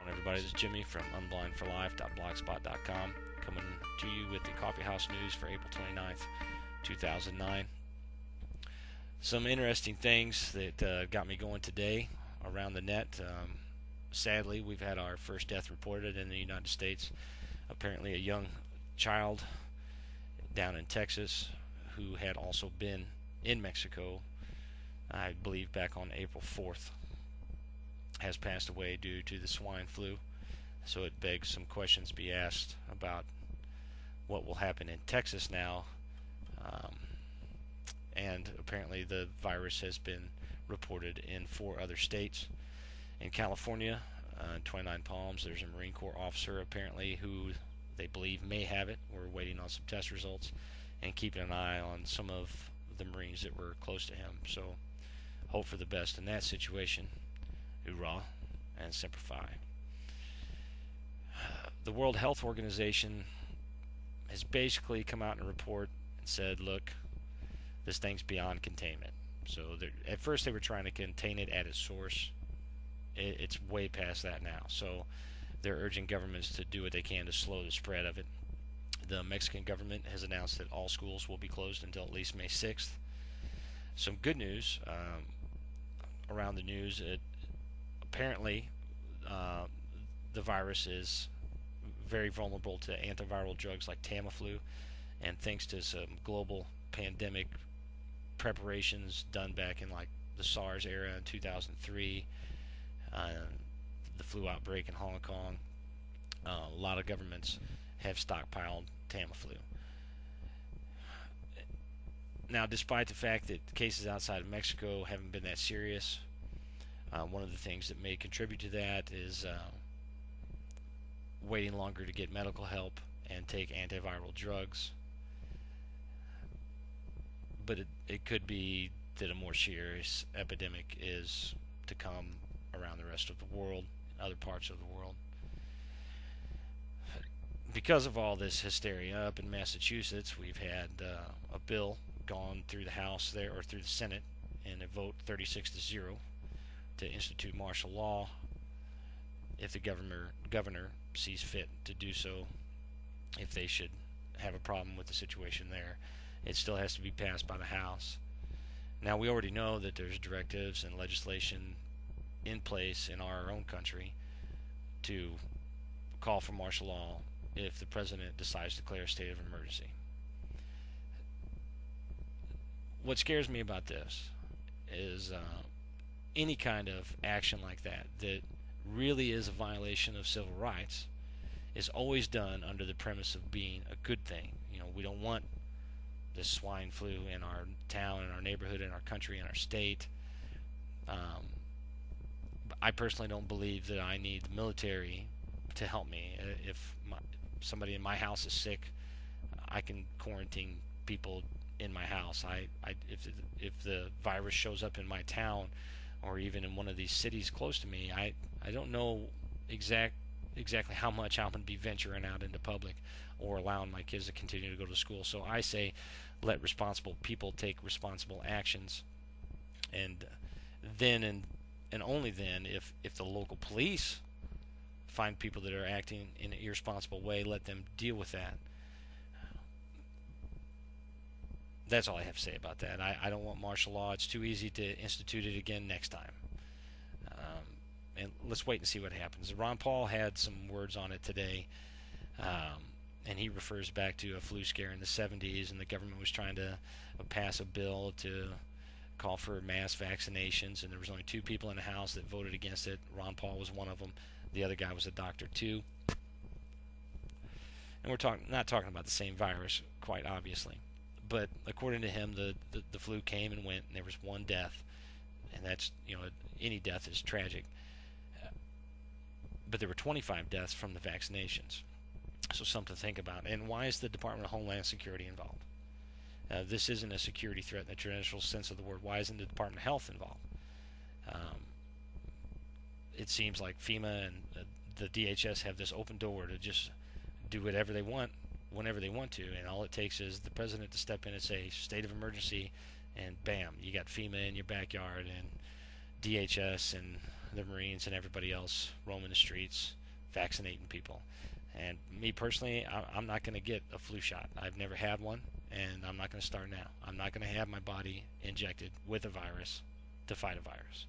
Everybody, this is Jimmy from unblindforlife.blogspot.com, coming to you with the CoffeeHouse news for April 29th, 2009. Some interesting things that got me going today around the net. Sadly, we've had our first death reported in the United States. Apparently a young child down in Texas who had also been in Mexico, I believe back on April 4th, has passed away due to the swine flu. So it begs some questions to be asked about what will happen in Texas now. And apparently the virus has been reported in 4 other states. In California, in 29 Palms, there's a Marine Corps officer apparently who they believe may have it. We're waiting on some test results and keeping an eye on some of the Marines that were close to him. So hope for the best in that situation. Hoorah and Semper Fi. The World Health Organization has basically come out in a report and said, look, this thing's beyond containment. So at first they were trying to contain it at its source. It's way past that now. So they're urging governments to do what they can to slow the spread of it. The Mexican government has announced that all schools will be closed until at least May 6th. Some good news around the news. Apparently, the virus is very vulnerable to antiviral drugs like Tamiflu, and thanks to some global pandemic preparations done back in like the SARS era in 2003, the flu outbreak in Hong Kong, a lot of governments have stockpiled Tamiflu. Now, despite the fact that cases outside of Mexico haven't been that serious, one of the things that may contribute to that is waiting longer to get medical help and take antiviral drugs. But it could be that a more serious epidemic is to come around the rest of the world, other parts of the world. Because of all this hysteria up in Massachusetts, we've had a bill gone through the House there, or through the Senate, and a vote 36-0 to institute martial law if the governor sees fit to do so, if they should have a problem with the situation there. It still has to be passed by the House. Now, we already know that there's directives and legislation in place in our own country to call for martial law if the president decides to declare a state of emergency. What scares me about this is any kind of action like that really is a violation of civil rights is always done under the premise of being a good thing. You know, we don't want this swine flu in our town, in our neighborhood, in our country, in our state. I personally don't believe that I need the military to help me. If somebody in my house is sick, I can quarantine people in my house. If the virus shows up in my town or even in one of these cities close to me, I don't know exactly how much I'm going to be venturing out into public or allowing my kids to continue to go to school. So I say let responsible people take responsible actions, and then and only then, if the local police find people that are acting in an irresponsible way, let them deal with that. That's all I have to say about that. I don't want martial law. It's too easy to institute it again next time. And let's wait and see what happens. Ron Paul had some words on it today, and he refers back to a flu scare in the 70s, and the government was trying to pass a bill to call for mass vaccinations, and there was only 2 people in the House that voted against it. Ron Paul was one of them. The other guy was a doctor too. And we're not talking about the same virus, quite obviously. But according to him, the flu came and went, and there was 1 death, and that's, any death is tragic. But there were 25 deaths from the vaccinations. So something to think about. And why is the Department of Homeland Security involved? This isn't a security threat in the traditional sense of the word. Why isn't the Department of Health involved? It seems like FEMA and the DHS have this open door to just do whatever they want, whenever they want to, and all it takes is the president to step in and say state of emergency, and bam, you got FEMA in your backyard and DHS and the Marines and everybody else roaming the streets vaccinating people. And me personally, I'm not going to get a flu shot. I've never had one, and I'm not going to start now. I'm not going to have my body injected with a virus to fight a virus.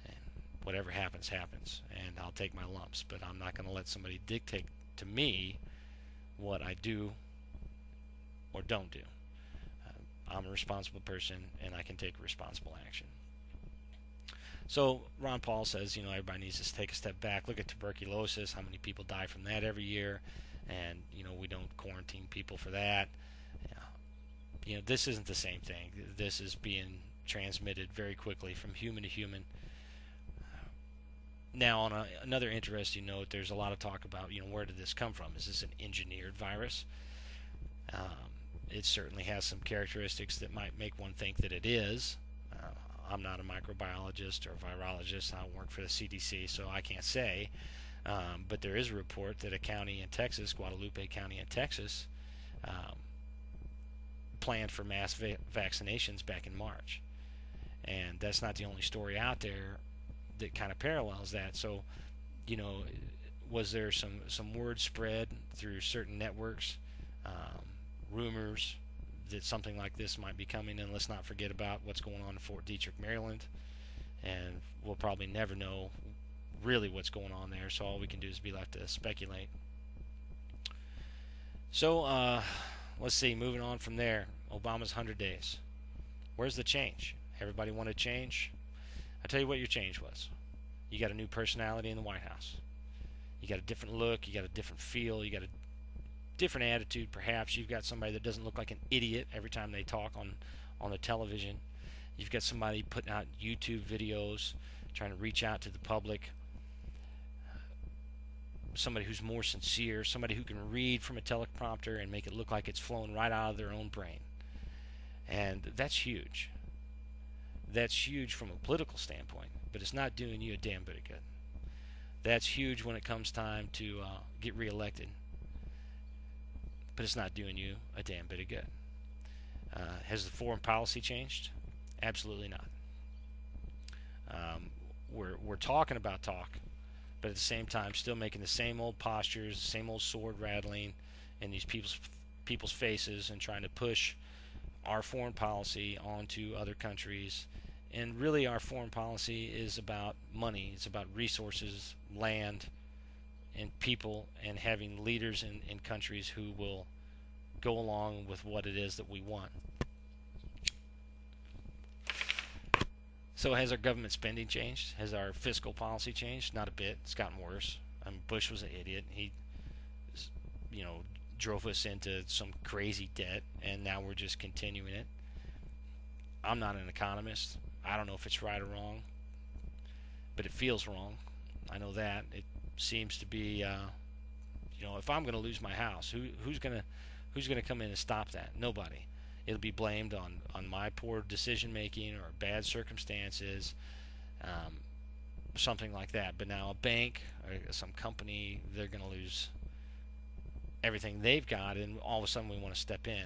And whatever happens, happens, and I'll take my lumps. But I'm not going to let somebody dictate to me what I do or don't do. I'm a responsible person, and I can take responsible action. So Ron Paul says, everybody needs to take a step back. Look at tuberculosis, how many people die from that every year, and we don't quarantine people for that. This isn't the same thing. This is being transmitted very quickly from human to human. Now, on another interesting note, there's a lot of talk about, where did this come from? Is this an engineered virus? It certainly has some characteristics that might make one think that it is. I'm not a microbiologist or virologist. I don't work for the CDC, so I can't say. But there is a report that a county in Texas, Guadalupe County in Texas, planned for mass vaccinations back in March. And that's not the only story out there that kind of parallels that. So, was there some word spread through certain networks, rumors that something like this might be coming? And let's not forget about what's going on in Fort Detrick, Maryland, and we'll probably never know really what's going on there, so all we can do is be left to speculate. So let's see, moving on from there, Obama's 100 days. Where's the change? Everybody wanted change? I'll tell you what your change was. You got a new personality in the White House. You got a different look, you got a different feel, you got a different attitude perhaps. You've got somebody that doesn't look like an idiot every time they talk on the television. You've got somebody putting out YouTube videos, trying to reach out to the public. Somebody who's more sincere, somebody who can read from a teleprompter and make it look like it's flowing right out of their own brain. And that's huge. That's huge from a political standpoint, but it's not doing you a damn bit of good. That's huge when it comes time to get reelected, but it's not doing you a damn bit of good. Has the foreign policy changed? Absolutely not. We're talking about talk, but at the same time still making the same old postures, the same old sword rattling in these people's faces and trying to push our foreign policy onto other countries. And really our foreign policy is about money. It's about resources, land, and people, and having leaders in countries who will go along with what it is that we want. So has our government spending changed? Has our fiscal policy changed? Not a bit. It's gotten worse. Bush was an idiot. He, drove us into some crazy debt, and now we're just continuing it. I'm not an economist. I don't know if it's right or wrong, but it feels wrong. I know that. It seems to be, if I'm going to lose my house, who's going to come in and stop that? Nobody. It'll be blamed on my poor decision making or bad circumstances, something like that. But now a bank or some company, they're going to lose everything they've got, and all of a sudden we want to step in.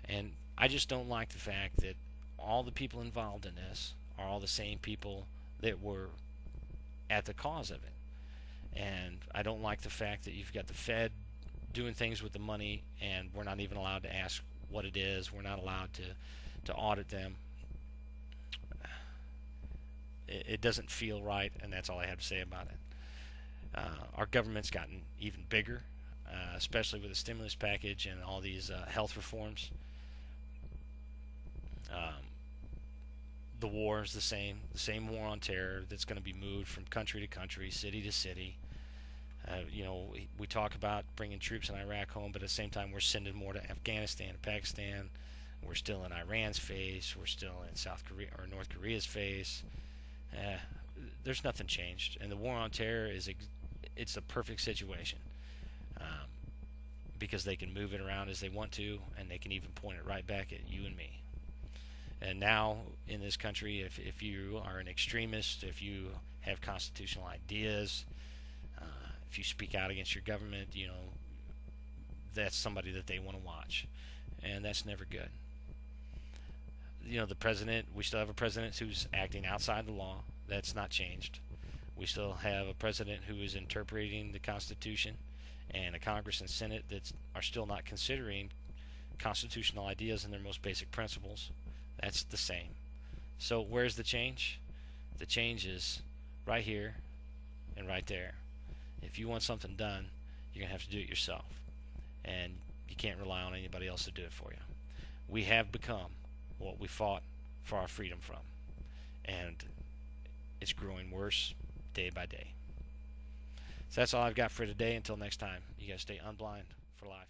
And I just don't like the fact that all the people involved in this are all the same people that were at the cause of it. And I don't like the fact that you've got the Fed doing things with the money, and we're not even allowed to ask what it is. We're not allowed to audit them. It doesn't feel right, and that's all I have to say about it. Our government's gotten even bigger, especially with the stimulus package and all these health reforms. The war is the same war on terror that's going to be moved from country to country, city to city. We talk about bringing troops in Iraq home, but at the same time we're sending more to Afghanistan and Pakistan. We're still in Iran's face. We're still in South Korea or North Korea's face. There's nothing changed, and the war on terror it's a perfect situation because they can move it around as they want to, and they can even point it right back at you and me. And now in this country, if you are an extremist, if you have constitutional ideas, if you speak out against your government, that's somebody that they want to watch, and that's never good. The president, we still have a president who's acting outside the law. That's not changed. We still have a president who is interpreting the Constitution, and a Congress and Senate that are still not considering constitutional ideas and their most basic principles. That's the same. So where's the change? The change is right here and right there. If you want something done, you're going to have to do it yourself. And you can't rely on anybody else to do it for you. We have become what we fought for our freedom from. And it's growing worse day by day. So that's all I've got for today. Until next time, you guys stay unblind for life.